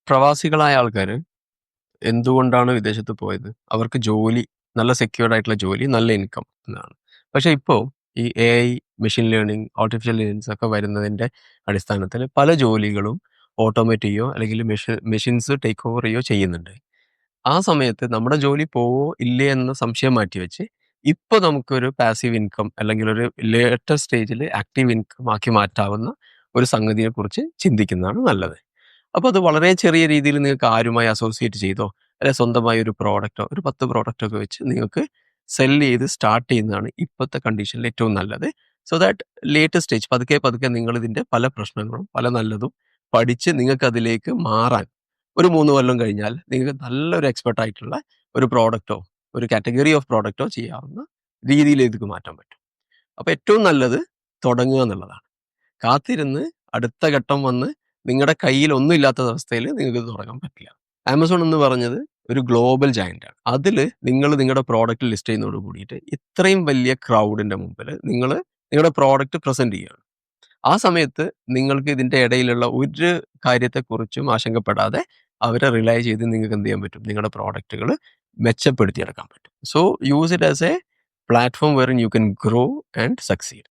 പ്രവാസികളായ ആൾക്കാര് എന്തുകൊണ്ടാണ് വിദേശത്ത് പോയത്? അവർക്ക് ജോലി, നല്ല സെക്യൂർഡ് ആയിട്ടുള്ള ജോലി, നല്ല ഇൻകം എന്നാണ്. പക്ഷെ ഇപ്പോ ഈ AI, machine learning, artificial intelligence ഒക്കെ വരുന്നതിന്റെ അടിസ്ഥാനത്തില് പല ജോലികളും ഓട്ടോമേറ്റ് ചെയ്യോ അല്ലെങ്കിൽ മെഷീൻസ് ടേക്ക് ഓവർ ചെയ്യോ ചെയ്യുന്നുണ്ട്. ആ സമയത്ത് നമ്മുടെ ജോലി പോവോ ഇല്ലേ എന്ന സംശയം മാറ്റിവെച്ച് ഇപ്പൊ നമുക്കൊരു പാസീവ് ഇൻകം അല്ലെങ്കിൽ ഒരു ലേറ്റർ സ്റ്റേജിൽ ആക്റ്റീവ് ഇൻകം ആക്കി മാറ്റാവുന്ന ഒരു സംഗതിയെക്കുറിച്ച് ചിന്തിക്കുന്നതാണ് നല്ലത്. അപ്പോൾ അത് വളരെ ചെറിയ രീതിയിൽ നിങ്ങൾക്ക് ആരുമായി അസോസിയേറ്റ് ചെയ്തോ അല്ലെ സ്വന്തമായി ഒരു പ്രോഡക്റ്റോ ഒരു 10 പ്രോഡക്റ്റോ ഒക്കെ വെച്ച് നിങ്ങൾക്ക് സെല്ല് ചെയ്ത് സ്റ്റാർട്ട് ചെയ്യുന്നതാണ് ഇപ്പോഴത്തെ കണ്ടീഷനിൽ ഏറ്റവും നല്ലത്. സോ ദാറ്റ് ലേറ്റർ സ്റ്റേജ് പതുക്കെ പതുക്കെ നിങ്ങൾ ഇതിന്റെ പല പ്രശ്നങ്ങളും പല നല്ലതും പഠിച്ച് നിങ്ങൾക്ക് അതിലേക്ക് മാറാൻ ഒരു 3 കൊല്ലം കഴിഞ്ഞാൽ നിങ്ങൾക്ക് നല്ലൊരു എക്സ്പെർട്ട് ആയിട്ടുള്ള ഒരു പ്രോഡക്റ്റോ ഒരു കാറ്റഗറി ഓഫ് പ്രോഡക്റ്റോ ചെയ്യാവുന്ന രീതിയിലേക്ക് മാറ്റാൻ പറ്റും. അപ്പോൾ ഏറ്റവും നല്ലത് തുടങ്ങുക എന്നുള്ളതാണ്. കാത്തിരുന്ന് അടുത്ത ഘട്ടം വന്ന് നിങ്ങളുടെ കയ്യിൽ ഒന്നും ഇല്ലാത്ത അവസ്ഥയിൽ നിങ്ങൾക്ക് ഇത് തുടങ്ങാൻ പറ്റില്ല. ആമസോൺ എന്ന് പറഞ്ഞത് ഒരു ഗ്ലോബൽ ജയന്റ് ആണ്. അതിൽ നിങ്ങൾ നിങ്ങളുടെ പ്രോഡക്റ്റ് ലിസ്റ്റ് ചെയ്യുന്നതോട് കൂടിയിട്ട് ഇത്രയും വലിയ ക്രൗഡിന്റെ മുമ്പിൽ നിങ്ങൾ നിങ്ങളുടെ പ്രോഡക്റ്റ് പ്രസന്റ് ചെയ്യുകയാണ്. ആ സമയത്ത് നിങ്ങൾക്ക് ഇതിന്റെ ഇടയിലുള്ള ഒരു കാര്യത്തെക്കുറിച്ചും ആശങ്കപ്പെടാതെ അവരെ റിലൈ ചെയ്ത് നിങ്ങൾക്ക് എന്ത് ചെയ്യാൻ പറ്റും? നിങ്ങളുടെ പ്രോഡക്റ്റുകൾ മെച്ചപ്പെടുത്തിയെടുക്കാൻ പറ്റും. So use it as a platform where you can grow and succeed.